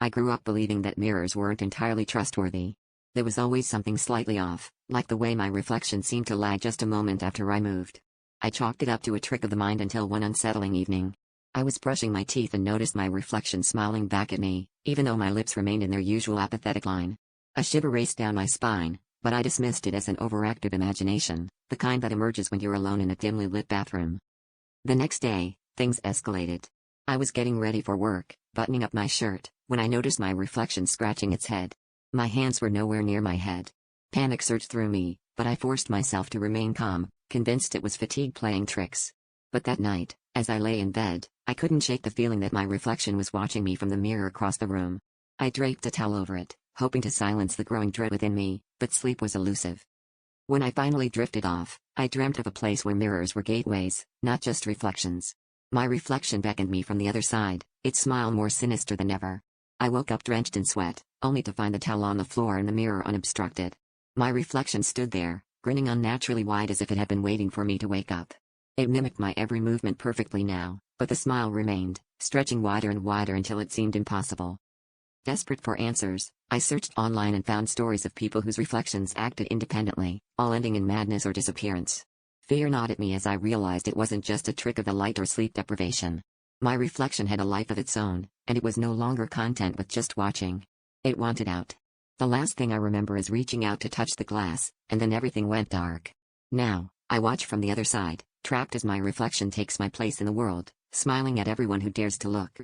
I grew up believing that mirrors weren't entirely trustworthy. There was always something slightly off, like the way my reflection seemed to lag just a moment after I moved. I chalked it up to a trick of the mind until one unsettling evening. I was brushing my teeth and noticed my reflection smiling back at me, even though my lips remained in their usual apathetic line. A shiver raced down my spine, but I dismissed it as an overactive imagination, the kind that emerges when you're alone in a dimly lit bathroom. The next day, things escalated. I was getting ready for work, buttoning up my shirt, when I noticed my reflection scratching its head. My hands were nowhere near my head. Panic surged through me, but I forced myself to remain calm, convinced it was fatigue playing tricks. But that night, as I lay in bed, I couldn't shake the feeling that my reflection was watching me from the mirror across the room. I draped a towel over it, hoping to silence the growing dread within me, but sleep was elusive. When I finally drifted off, I dreamt of a place where mirrors were gateways, not just reflections. My reflection beckoned me from the other side, its smile more sinister than ever. I woke up drenched in sweat, only to find the towel on the floor and the mirror unobstructed. My reflection stood there, grinning unnaturally wide as if it had been waiting for me to wake up. It mimicked my every movement perfectly now, but the smile remained, stretching wider and wider until it seemed impossible. Desperate for answers, I searched online and found stories of people whose reflections acted independently, all ending in madness or disappearance. Fear gnawed at me as I realized it wasn't just a trick of the light or sleep deprivation. My reflection had a life of its own, and it was no longer content with just watching. It wanted out. The last thing I remember is reaching out to touch the glass, and then everything went dark. Now, I watch from the other side, trapped as my reflection takes my place in the world, smiling at everyone who dares to look.